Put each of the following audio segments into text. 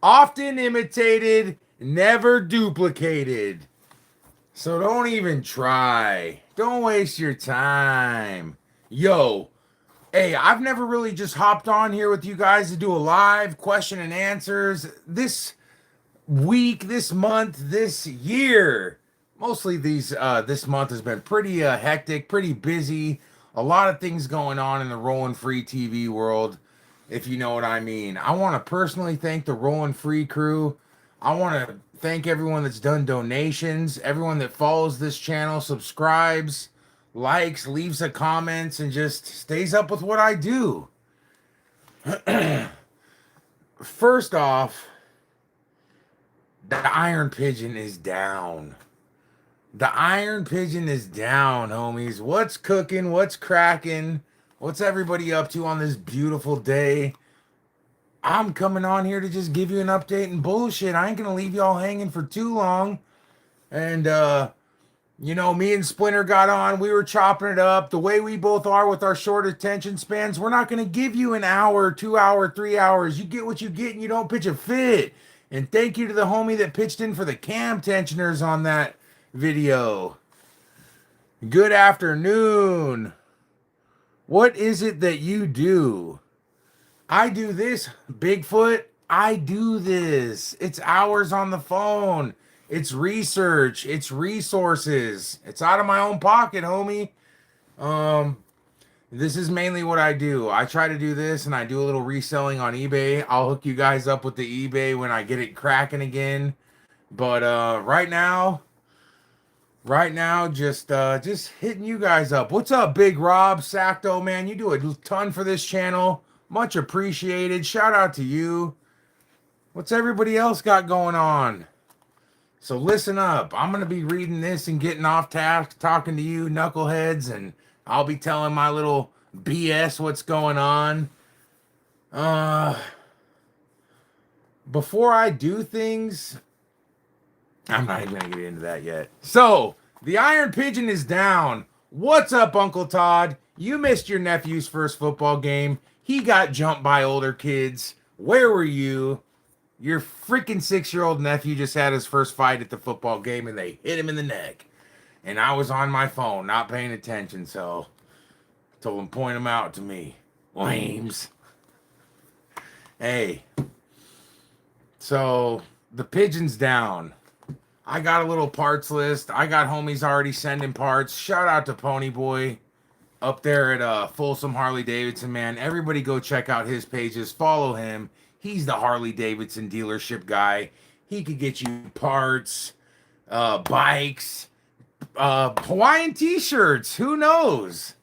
Often imitated, never duplicated. So don't even try. Don't waste your time. Yo, hey, I've never really just hopped on here with you guys to do a live question and answers this week, this month, this year. Mostly this month has been pretty hectic, pretty busy. A lot of things going on in the Rollin Free TV world, if you know what I mean. I want to personally thank the Rollin Free crew. I want to thank everyone that's done donations, everyone that follows this channel, subscribes, likes, leaves a comments, and just stays up with what I do. First off, the Iron Pigeon is down. The Iron Pigeon is down, homies. What's cooking? What's cracking? What's everybody up to on this beautiful day? I'm coming on here to just give you an update and bullshit. I ain't gonna leave y'all hanging for too long. And me and Splinter got on. We were chopping it up. The way we both are with our short attention spans, we're not gonna give you an hour, 2 hour, 3 hours. You get what you get and you don't pitch a fit. And thank you to the homie that pitched in for the cam tensioners on that video. Good afternoon. What is it that you do? I do this, Bigfoot. I do this. It's hours on the phone. It's research. It's resources. It's out of my own pocket, homie. This is mainly what I do. I try to do this and I do a little reselling on eBay. I'll hook you guys up with the eBay when I get it cracking again. But right now, just hitting you guys up. What's up, Big Rob Sacto, man? You do a ton for this channel. Much appreciated. Shout out to you. What's everybody else got going on? So listen up. I'm going to be reading this and getting off task, talking to you knuckleheads, and I'll be telling my little BS what's going on. Before I do things, I'm not even going to get into that yet. So, the Iron Pigeon is down. What's up, Uncle Todd? You missed your nephew's first football game. He got jumped by older kids. Where were you? Your freaking 6-year-old nephew just had his first fight at the football game and they hit him in the neck. And I was on my phone, not paying attention, so I told him point him out to me. Lames. Hey. So, the pigeon's down. I got a little parts list. I got homies already sending parts. Shout out to Ponyboy up there at Folsom Harley Davidson, man. Everybody go check out his pages. Follow him. He's the Harley Davidson dealership guy. He could get you parts, bikes, Hawaiian t-shirts. Who knows?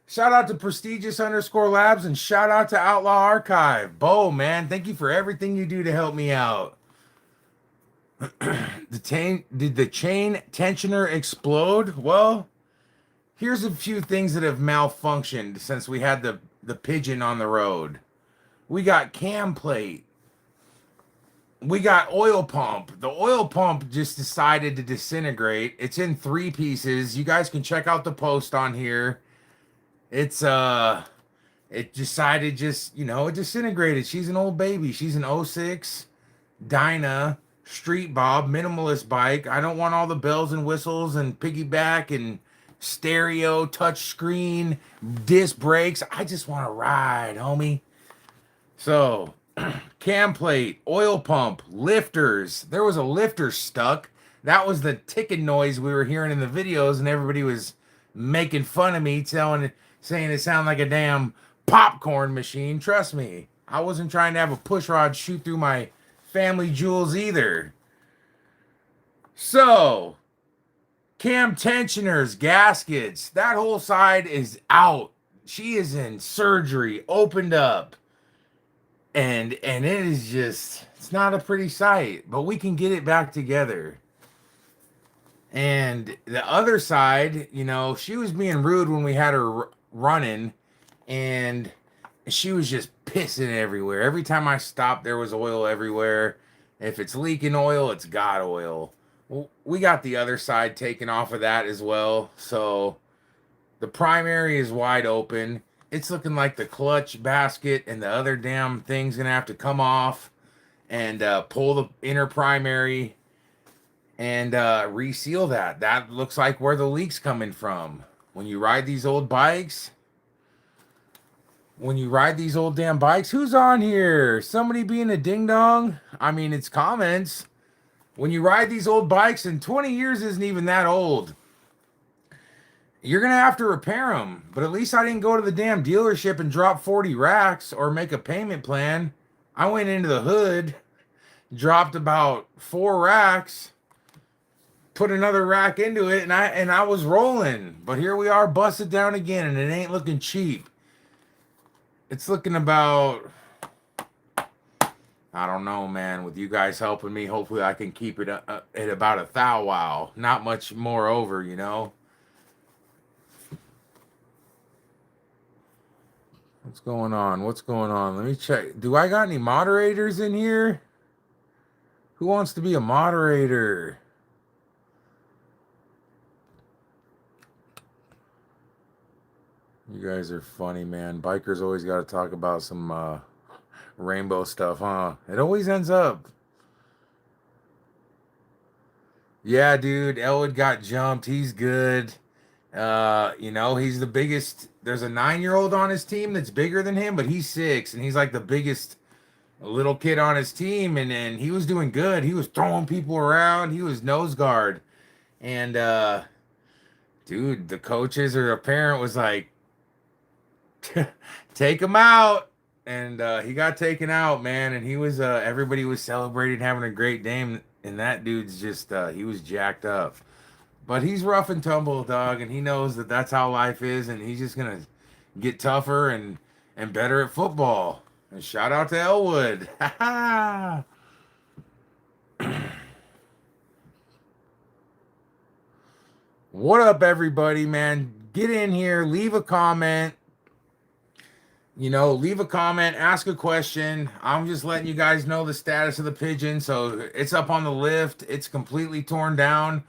Shout out to Prestigious_Labs and shout out to Outlaw Archive. Bo, man, thank you for everything you do to help me out. Did the chain tensioner explode? Well, here's a few things that have malfunctioned since we had the pigeon on the road. We got cam plate. We got oil pump. The oil pump just decided to disintegrate. It's in 3 pieces. You guys can check out the post on here. It's it decided it disintegrated. She's an old baby. She's an '06 Dyna Street Bob minimalist bike. I don't want all the bells and whistles and piggyback and stereo, touch screen, disc brakes. I just want to ride, homie. So, cam plate, oil pump, lifters. There was a lifter stuck. That was the ticking noise we were hearing in the videos, and everybody was making fun of me, saying it sounded like a damn popcorn machine. Trust me, I wasn't trying to have a push rod shoot through my family jewels either. So, cam tensioners, gaskets, that whole side is out. She is in surgery, opened up. And it is just, it's not a pretty sight, but we can get it back together. And the other side, she was being rude when we had her running, and she was just pissing everywhere. Every time I stopped, there was oil everywhere. If it's leaking oil, it's got oil. Well, we got the other side taken off of that as well. So the primary is wide open. It's looking like the clutch basket and the other damn thing's going to have to come off. and pull the inner primary and reseal that. That looks like where the leak's coming from. When you ride these old bikes, when you ride these old damn bikes, who's on here? Somebody being a ding dong? I mean, it's comments. When you ride these old bikes, and 20 years isn't even that old, you're going to have to repair them. But at least I didn't go to the damn dealership and drop 40 racks or make a payment plan. I went into the hood, dropped about 4 racks, put another rack into it, and I was rolling. But here we are, busted down again, and it ain't looking cheap. It's looking about, I don't know, man. With you guys helping me, hopefully I can keep it at about a thou wow. Not much more over, you know. What's going on? What's going on? Let me check. Do I got any moderators in here? Who wants to be a moderator? You guys are funny, man. Bikers always got to talk about some rainbow stuff, huh? It always ends up. Yeah, dude. Elwood got jumped. He's good. You know, he's the biggest. There's a 9-year-old on his team that's bigger than him, but he's 6, and he's like the biggest little kid on his team. And then he was doing good. He was throwing people around. He was nose guard. And dude, the coaches or a parent was like, take him out. And he got taken out, man. And he was everybody was celebrating, having a great day. And that dude's just he was jacked up. But he's rough and tumble, dog, and he knows that that's how life is, and he's just gonna get tougher and better at football. And shout out to Elwood. What up, everybody, man? Get in here, leave a comment. You know, leave a comment, ask a question. I'm just letting you guys know the status of the Pigeon. So it's up on the lift. It's completely torn down.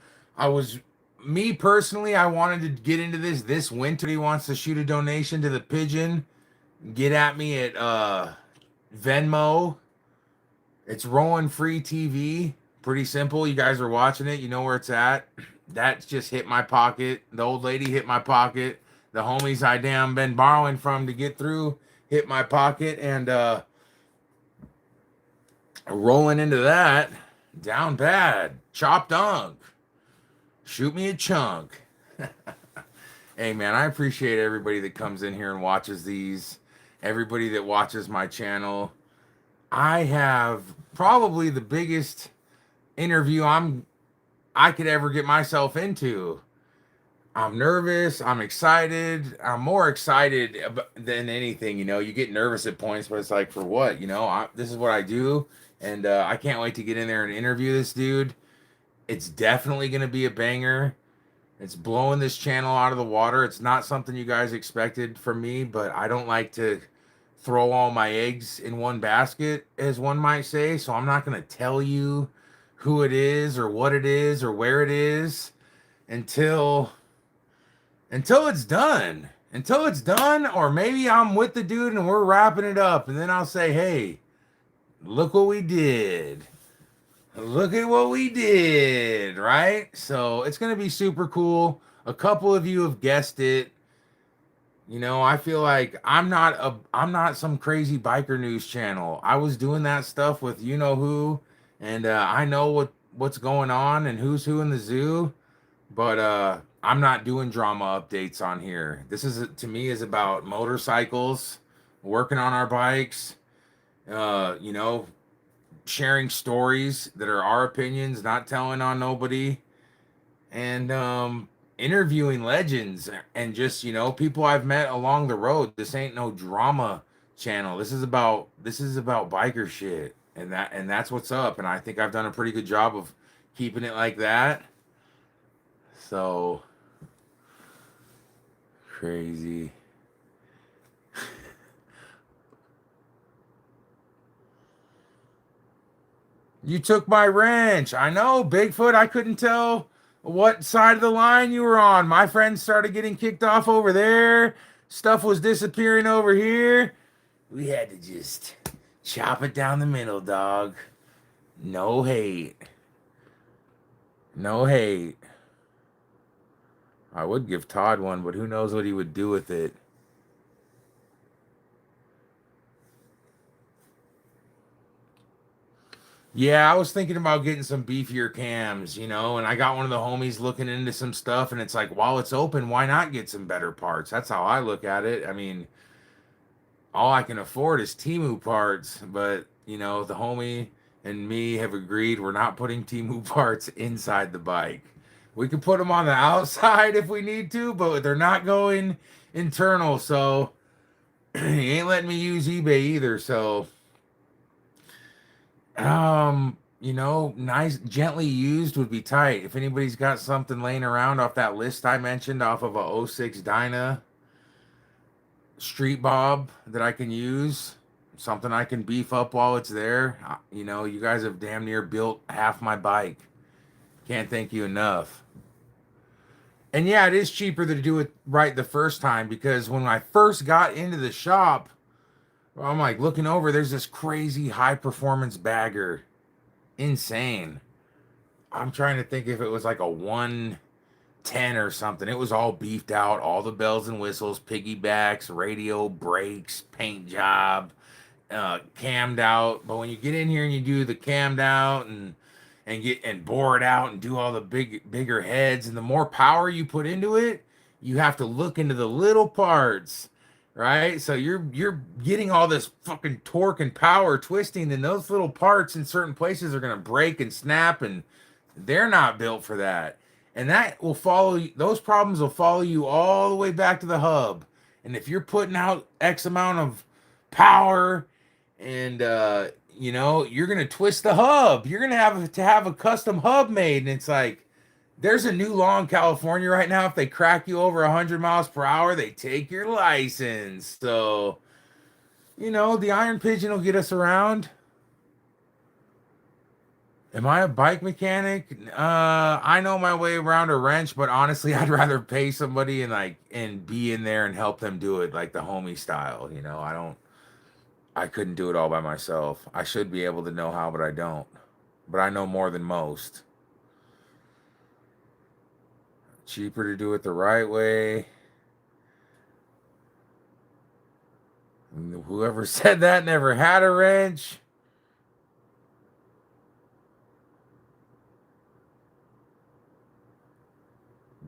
Me personally, I wanted to get into this winter. He wants to shoot a donation to the Pigeon. Get at me at Venmo. It's RollinFreeTV. Pretty simple. You guys are watching it. You know where it's at. That just hit my pocket. The old lady hit my pocket. The homies I damn been borrowing from to get through hit my pocket, and rolling into that, down bad, chopped dunk. Shoot me a chunk. Hey, man, I appreciate everybody that comes in here and watches these. Everybody that watches my channel. I have probably the biggest interview I could ever get myself into. I'm nervous. I'm excited. I'm more excited than anything. You know, you get nervous at points, but it's like, for what? You know, this is what I do. And I can't wait to get in there and interview this dude. It's definitely going to be a banger. It's blowing this channel out of the water. It's not something you guys expected from me, but I don't like to throw all my eggs in one basket, as one might say. So I'm not going to tell you who it is or what it is or where it is until it's done. Until it's done, or maybe I'm with the dude and we're wrapping it up, and then I'll say, hey, look what we did. Look at what we did, right? So it's going to be super cool. A couple of you have guessed it. You know, I feel like I'm not some crazy biker news channel. I was doing that stuff with you know who, and I know what's going on and who's who in the zoo, but I'm not doing drama updates on here. This is, to me, is about motorcycles, working on our bikes, you know, sharing stories that are our opinions, not telling on nobody, and interviewing legends and just, you know, people I've met along the road. This ain't no drama channel. This is about biker shit, and that's what's up. And I think I've done a pretty good job of keeping it like that. So crazy. You took my wrench. I know, Bigfoot. I couldn't tell what side of the line you were on. My friends started getting kicked off over there. Stuff was disappearing over here. We had to just chop it down the middle, dog. No hate. No hate. I would give Todd one, but who knows what he would do with it. Yeah, I was thinking about getting some beefier cams, and I got one of the homies looking into some stuff, and it's like, while it's open, why not get some better parts? That's how I look at it. I mean, all I can afford is Timu parts, but, the homie and me have agreed we're not putting Timu parts inside the bike. We can put them on the outside if we need to, but they're not going internal, so he ain't letting me use eBay either, so nice gently used would be tight. If anybody's got something laying around off that list I mentioned off of a '06 Dyna Street Bob that I can use, something I can beef up while it's there. You guys have damn near built half my bike. Can't thank you enough. And yeah, it is cheaper to do it right the first time, because when I first got into the shop, I'm like looking over, there's this crazy high performance bagger. Insane. I'm trying to think if it was like a 110 or something. It was all beefed out, all the bells and whistles, piggybacks, radio, brakes, paint job, cammed out. But when you get in here and you do the cammed out and get and bore it out and do all the bigger heads, and the more power you put into it, you have to look into the little parts, right? So you're getting all this fucking torque and power twisting, and those little parts in certain places are gonna break and snap, and they're not built for that. And that will follow you, those problems will follow you all the way back to the hub. And if you're putting out X amount of power and you're gonna twist the hub. You're gonna have to have a custom hub made. And it's like, there's a new law in California right now. If they crack you over 100 miles per hour, they take your license. So, the Iron Pigeon will get us around. Am I a bike mechanic? I know my way around a wrench, but honestly, I'd rather pay somebody and be in there and help them do it like the homie style. I couldn't do it all by myself. I should be able to know how, but I don't. But I know more than most. Cheaper to do it the right way. Whoever said that never had a wrench.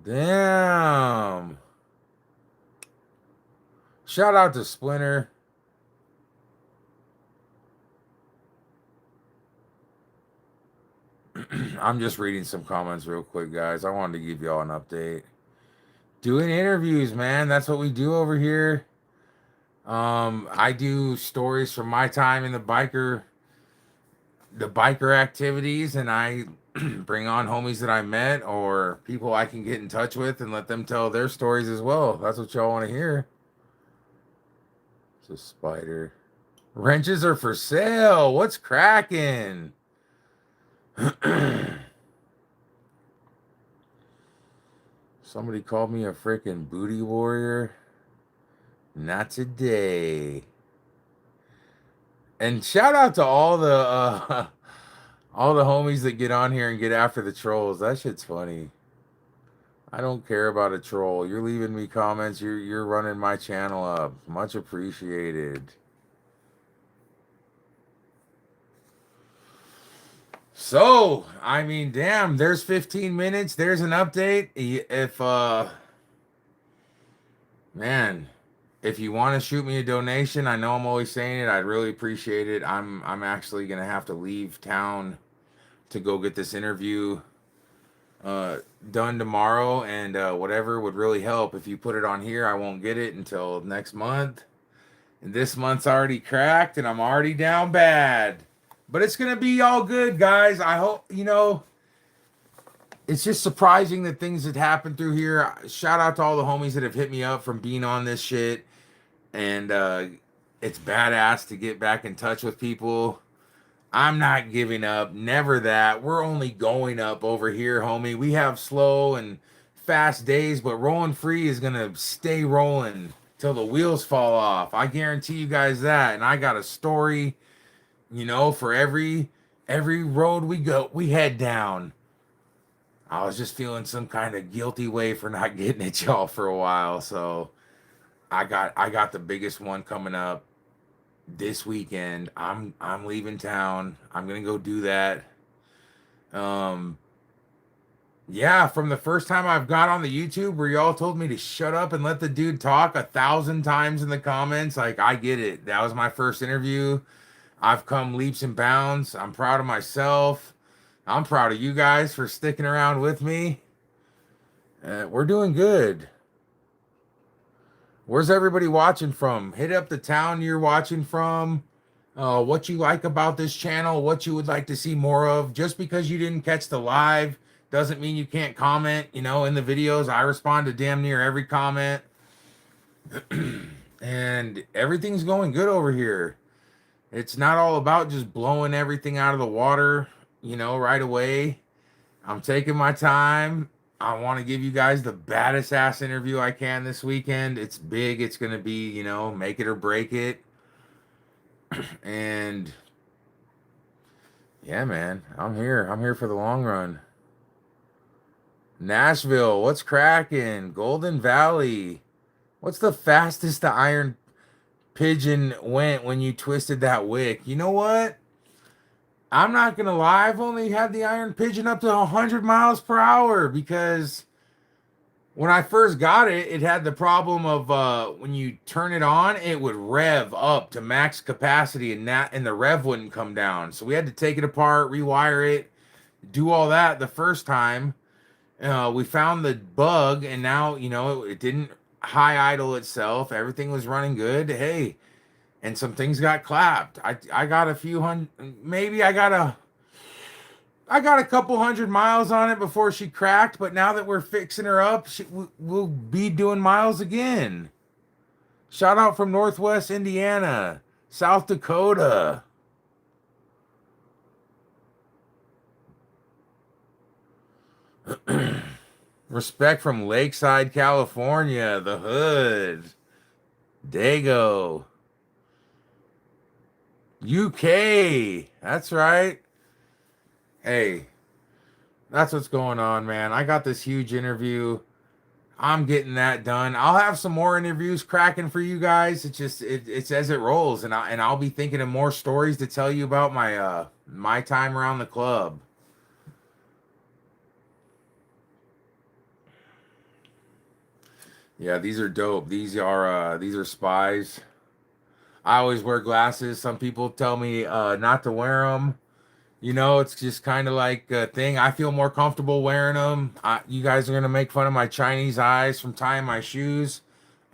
Damn. Shout out to Splinter. I'm just reading some comments real quick, guys. I wanted to give y'all an update. Doing interviews, man. That's what we do over here. I do stories from my time in the biker activities, and I bring on homies that I met or people I can get in touch with and let them tell their stories as well. That's what y'all want to hear. It's a spider. Wrenches are for sale. What's cracking? Somebody called me a freaking booty warrior. Not today. And shout out to all the homies that get on here and get after the trolls. That shit's funny. I don't care about a troll. You're leaving me comments. You're running my channel up. Much appreciated. So, I mean, damn, there's 15 minutes. There's an update. If man, if you want to shoot me a donation, I know I'm always saying it, I'd really appreciate it. I'm actually gonna have to leave town to go get this interview done tomorrow, and whatever would really help. If you put it on here, I won't get it until next month. And this month's already cracked, and I'm already down bad. But it's gonna be all good, guys. I hope it's just surprising that things that happen through here. Shout out to all the homies that have hit me up from being on this shit. And it's badass to get back in touch with people. I'm not giving up. Never that. We're only going up over here, homie. We have slow and fast days, but Rolling Free is going to stay rolling till the wheels fall off. I guarantee you guys that. And I got a story, for every Every road we go, we head down. I was just feeling some kind of guilty way for not getting at y'all for a while. So I got the biggest one coming up this weekend. I'm leaving town. I'm gonna go do that. Um yeah, from the first time I've got on the YouTube where y'all told me to shut up and let the dude talk 1,000 times in the comments, like I get it. That was my first interview. I've come leaps and bounds. I'm proud of myself. I'm proud of you guys for sticking around with me. We're doing good. Where's everybody watching from? Hit up the town you're watching from. What you like about this channel, what you would like to see more of. Just because you didn't catch the live doesn't mean you can't comment. You know, in the videos, I respond to damn near every comment. And everything's going good over here. It's not all about just blowing everything out of the water, you know, right away. I'm taking my time. I want to give you guys the baddest ass interview I can this weekend. It's big. It's going to be, you know, make it or break it. And yeah, man, I'm here. I'm here for the long run. Nashville, what's cracking? Golden Valley. What's the fastest the iron pigeon went when you twisted that wick? You know what? I'm not going to lie. I've only had the iron pigeon up to 100 miles per hour because when I first got it, it had the problem of when you turn it on, it would rev up to max capacity and the rev wouldn't come down. So we had to take it apart, rewire it, do all that the first time. We found the bug, and now, you know, it didn't high idle itself. Everything was running good. Hey, and some things got clapped. I got a few hundred, maybe I got a couple 100 miles on it before she cracked, but now that we're fixing her up, we'll be doing miles again. Shout out from Northwest Indiana, South Dakota. Respect from Lakeside, California, the hood. Dago. UK. That's right. Hey, that's what's going on, man. I got this huge interview. I'm getting that done. I'll have some more interviews cracking for you guys. It's as it rolls, and I'll be thinking of more stories to tell you about my time around the club. Yeah, these are dope. These are spies. I always wear glasses. Some people tell me not to wear them. You know, it's just kind of like a thing. I feel more comfortable wearing them. You guys are going to make fun of my Chinese eyes from tying my shoes.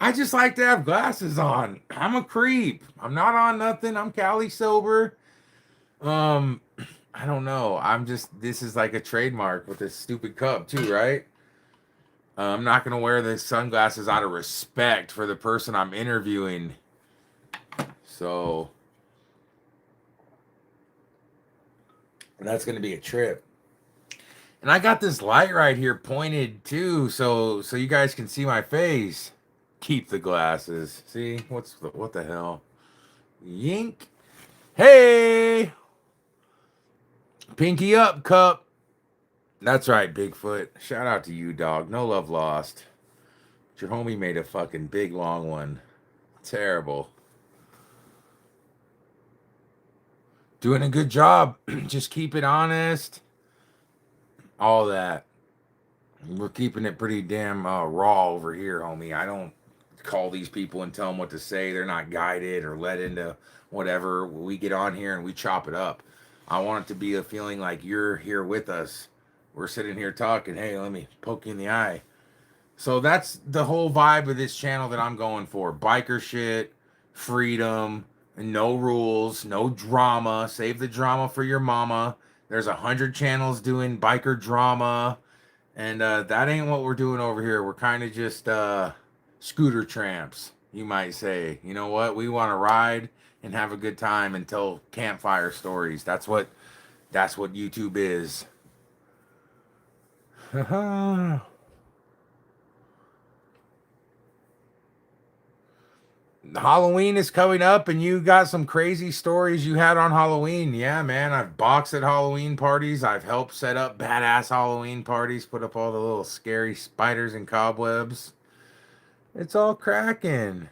I just like to have glasses on. I'm a creep. I'm not on nothing. I'm Cali sober. Um, I don't know. This is like a trademark with this stupid cup too, right? I'm not going to wear the sunglasses out of respect for the person I'm interviewing. So that's going to be a trip. And I got this light right here pointed too, so you guys can see my face. Keep the glasses. See? What the hell? Yink. Hey! Pinky up, cup. That's right, Bigfoot. Shout out to you, dog. No love lost. Your homie made a fucking big long one. Terrible. Doing a good job. Just keep it honest. All that. We're keeping it pretty damn raw over here, homie. I don't call these people and tell them what to say. They're not guided or led into whatever. We get on here and we chop it up. I want it to be a feeling like you're here with us. We're sitting here talking. Hey, let me poke you in the eye. So that's the whole vibe of this channel that I'm going for. Biker shit, freedom, no rules, no drama. Save the drama for your mama. There's 100 channels doing biker drama. And that ain't what we're doing over here. We're kind of just scooter tramps, you might say. You know what? We want to ride and have a good time and tell campfire stories. That's what YouTube is. Halloween is coming up and you got some crazy stories you had on Halloween. Yeah, man. I've boxed at Halloween parties. I've helped set up badass Halloween parties, put up all the little scary spiders and cobwebs. It's all cracking.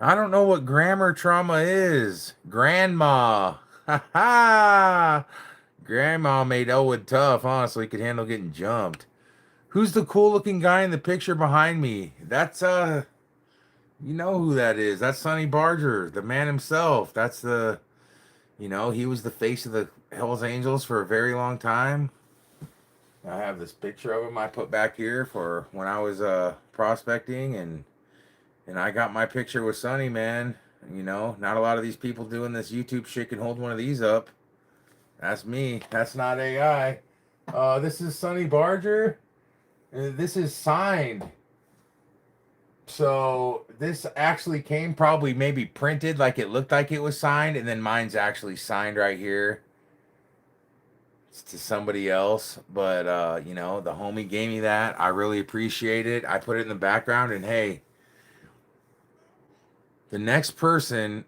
I don't know what grammar trauma is. Grandma. Ha ha. Grandma made Elwood tough, huh? So he could handle getting jumped. Who's the cool looking guy in the picture behind me? That's you know who that is. That's Sonny Barger, the man himself. That's the, he was the face of the Hells Angels for a very long time. I have this picture of him I put back here for when I was prospecting, and I got my picture with Sonny, man. Not a lot of these people doing this YouTube shit can hold one of these up. That's me. That's not AI. This is Sonny Barger. This is signed. So this actually came probably maybe printed like it looked like it was signed, and then mine's actually signed right here. It's to somebody else, but the homie gave me that. I really appreciate it. I put it in the background, and hey, the next person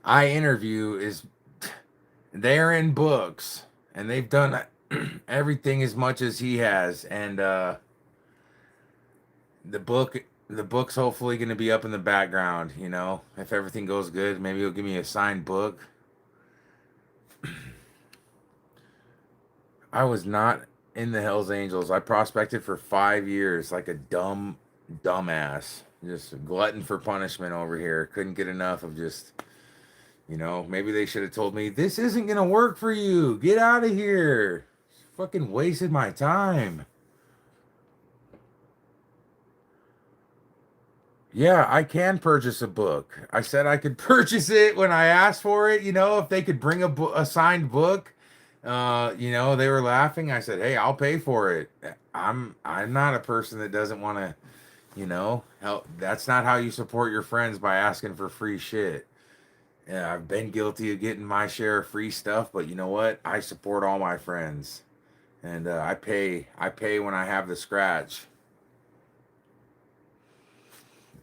I interview is they're in books, and they've done everything as much as he has, and the book's hopefully going to be up in the background. If everything goes good, maybe he'll give me a signed book. I was not in the Hells Angels. I prospected for 5 years like a dumbass, just a glutton for punishment over here. Couldn't get enough of just, maybe they should have told me this isn't going to work for you, get out of here. Fucking wasted my time. Yeah, I can purchase a book. I said I could purchase it when I asked for it. If they could bring a signed book, they were laughing. I said, "Hey, I'll pay for it." I'm not a person that doesn't want to, help. That's not how you support your friends, by asking for free shit. Yeah, I've been guilty of getting my share of free stuff, but you know what? I support all my friends, and I pay. I pay when I have the scratch.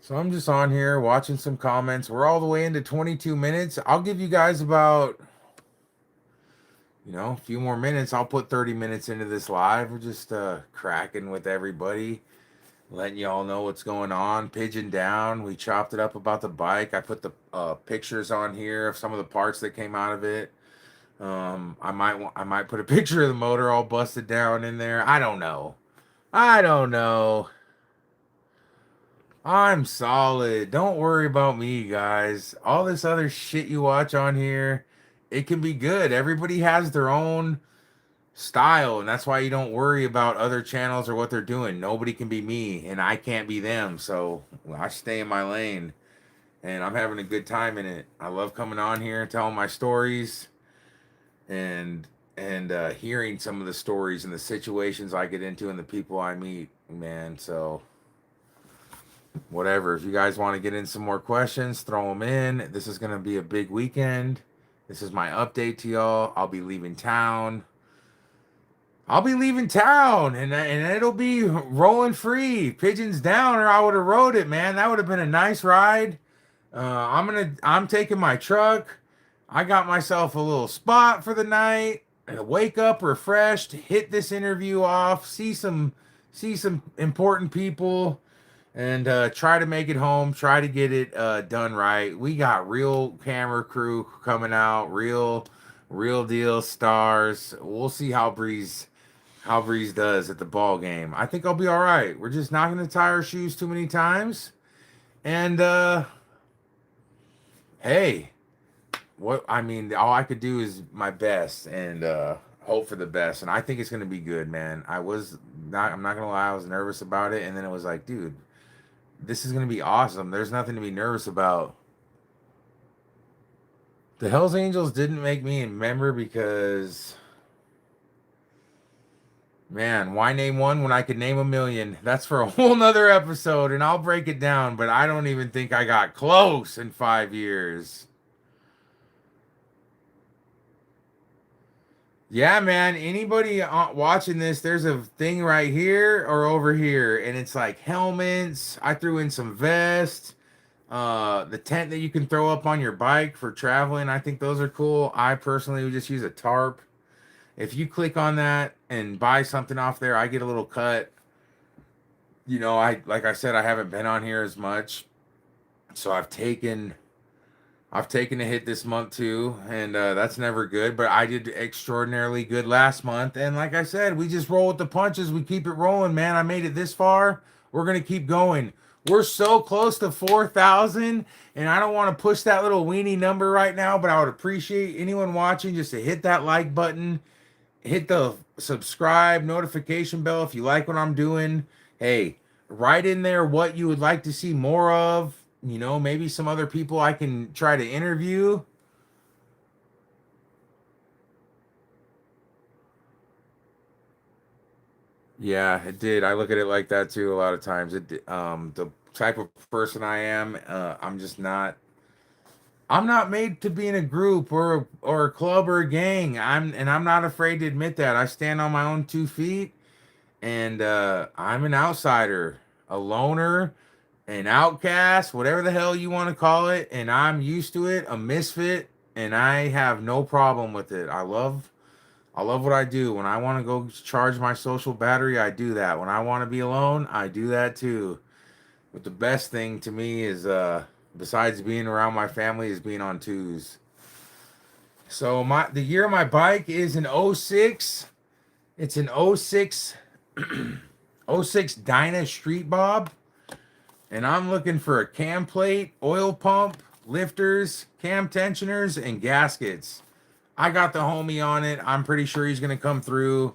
So I'm just on here watching some comments. We're all the way into 22 minutes. I'll give you guys about, a few more minutes. I'll put 30 minutes into this live. We're just cracking with everybody, letting y'all know what's going on. Pigeon down. We chopped it up about the bike. I put the pictures on here of some of the parts that came out of it. I might put a picture of the motor all busted down in there. I don't know. I'm solid. Don't worry about me, guys. All this other shit you watch on here, it can be good. Everybody has their own style, and that's why you don't worry about other channels or what they're doing. Nobody can be me, and I can't be them. So I stay in my lane, and I'm having a good time in it. I love coming on here and telling my stories, and hearing some of the stories and the situations I get into and the people I meet, man. So whatever. If you guys want to get in some more questions, throw them in. This is going to be a big weekend. This is my update to y'all. I'll be leaving town. And it'll be rolling free. Pigeons down, or I would have rode it, man. That would have been a nice ride. I'm taking my truck. I got myself a little spot for the night. Wake up refreshed, hit this interview off, see some important people, and try to make it home, try to get it done right. We got real camera crew coming out, real deal stars. We'll see how Breeze does at the ball game. I think I'll be all right. We're just not going to tie our shoes too many times. And hey, all I could do is my best and hope for the best. And I think it's going to be good, man. I'm not going to lie, I was nervous about it, and then it was like, dude, this is going to be awesome. There's nothing to be nervous about. The Hells Angels didn't make me a member because, man, why name one when I could name a million? That's for a whole nother episode, and I'll break it down, but I don't even think I got close in 5 years. Yeah, man. Anybody watching this, there's a thing right here or over here, and it's like helmets. I threw in some vests. The tent that you can throw up on your bike for traveling. I think those are cool. I personally would just use a tarp. If you click on that and buy something off there, I get a little cut. I like I said, I haven't been on here as much, so I've taken a hit this month too, and that's never good. But I did extraordinarily good last month, and like I said, we just roll with the punches. We keep it rolling, man. I made it this far. We're gonna keep going. We're so close to 4,000, and I don't want to push that little weenie number right now, but I would appreciate anyone watching just to hit that like button, hit the subscribe notification bell if you like what I'm doing. Hey, write in there what you would like to see more of. Maybe some other people I can try to interview. Yeah, it did. I look at it like that too a lot of times. The type of person I am, I'm not made to be in a group or a club or a gang. I'm not afraid to admit that. I stand on my own 2 feet, and I'm an outsider, a loner, an outcast, whatever the hell you want to call it, and I'm used to it, a misfit, and I have no problem with it. I love what I do. When I want to go charge my social battery, I do that. When I want to be alone, I do that too. But the best thing to me is besides being around my family is being on twos. So the year of my bike is an '06. It's an '06 '06 Dyna Street Bob. And I'm looking for a cam plate, oil pump, lifters, cam tensioners, and gaskets. I got the homie on it. I'm pretty sure he's gonna come through.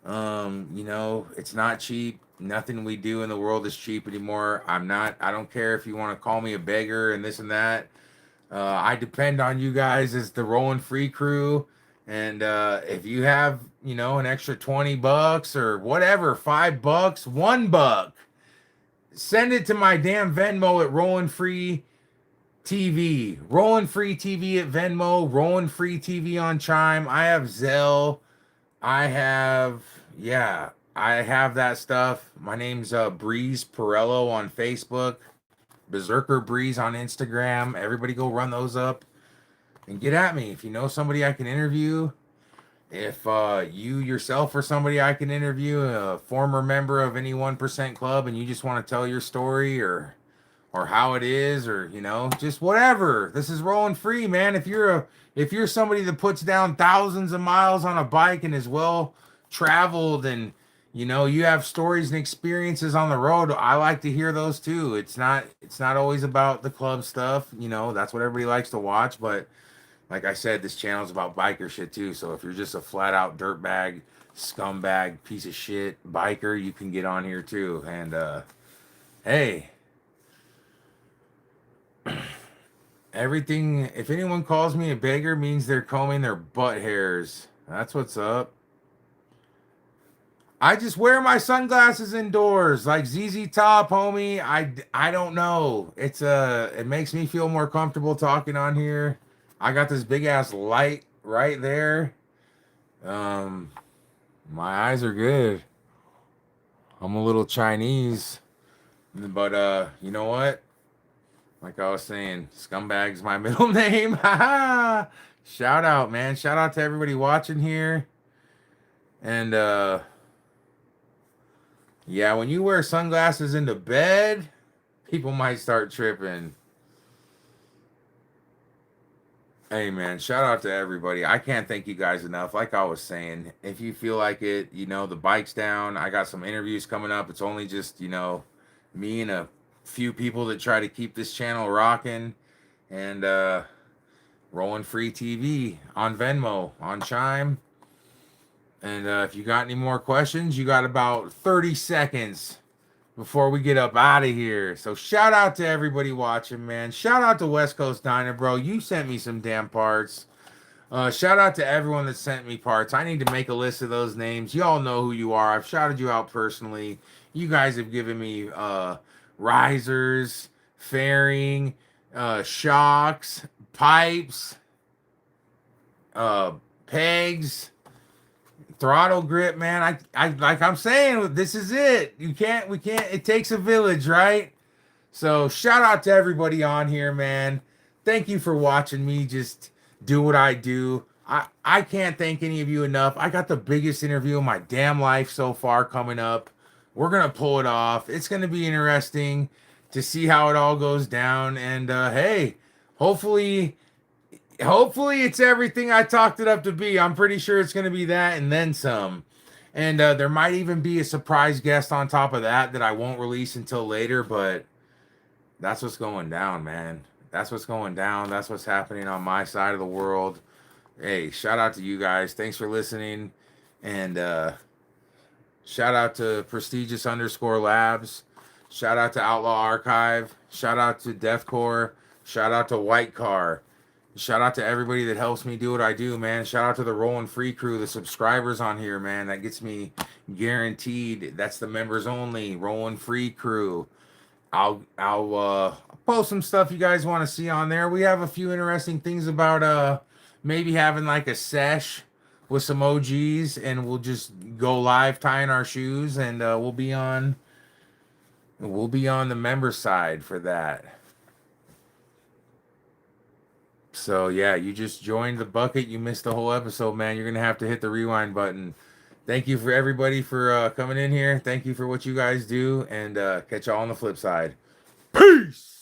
It's not cheap. Nothing we do in the world is cheap anymore. I don't care if you want to call me a beggar and this and that. I depend on you guys as the Rolling Free crew. And if you have, an extra $20 or whatever, $5, $1, send it to my damn Venmo at RollinFreeTV. RollinFreeTV at Venmo. RollinFreeTV on Chime. I have Zelle. I have that stuff. My name's Breeze Perello on Facebook. Berserker Breeze on Instagram. Everybody go run those up and get at me. If you know somebody I can interview, if you yourself or somebody I can interview, a former member of any 1% club, and you just want to tell your story or how it is, or just whatever. This is rolling free, man. If you're somebody that puts down thousands of miles on a bike and is well traveled, and you have stories and experiences on the road, I like to hear those too. It's not always about the club stuff. That's what everybody likes to watch, but like I said, this channel is about biker shit too. So if you're just a flat out dirtbag, scumbag, piece of shit biker, you can get on here too. And hey, everything, if anyone calls me a beggar, means they're combing their butt hairs. That's what's up. I just wear my sunglasses indoors like ZZ Top, homie. I don't know. It makes me feel more comfortable talking on here. I got this big ass light right there. Um my eyes are good. I'm a little Chinese. But you know what? Like I was saying, scumbag's my middle name. Haha. Shout out, man. Shout out to everybody watching here. And yeah, when you wear sunglasses into bed, people might start tripping. Hey man, shout out to everybody. I can't thank you guys enough. Like I was saying, if you feel like it, the bike's down. I got some interviews coming up. It's only just, me and a few people that try to keep this channel rocking. And Rolling Free TV on Venmo, on Chime. And if you got any more questions, you got about 30 seconds before we get up out of here. So shout out to everybody watching, man. Shout out to West Coast Diner, bro. You sent me some damn parts. Shout out to everyone that sent me parts. I need to make a list of those names. Y'all know who you are. I've shouted you out personally. You guys have given me risers, fairing, shocks, pipes, pegs, throttle grip, man. I like I'm saying, this is it. We can't, it takes a village, right? So shout out to everybody on here, man. Thank you for watching me just do what I do. I can't thank any of you enough. I got the biggest interview of my damn life so far coming up. We're gonna pull it off. It's gonna be interesting to see how it all goes down. And hey, hopefully, hopefully it's everything I talked it up to be. I'm pretty sure it's gonna be that and then some. And there might even be a surprise guest on top of that that I won't release until later, but that's what's going down, man. That's what's going down. That's what's happening on my side of the world. Hey, shout out to you guys. Thanks for listening. And shout out to Prestigious _ Labs. Shout out to Outlaw Archive. Shout out to Deathcore. Shout out to White Car. Shout out to everybody that helps me do what I do, man. Shout out to the Rollin Free crew, the subscribers on here, man. That gets me guaranteed. That's the members only Rollin Free crew. I'll post some stuff you guys want to see on there. We have a few interesting things about maybe having like a sesh with some OGs, and we'll just go live tying our shoes, and we'll be on the member side for that. So yeah, you just joined the bucket. You missed the whole episode, man. You're gonna have to hit the rewind button. Thank you for everybody for coming in here. Thank you for what you guys do, and catch y'all on the flip side. Peace.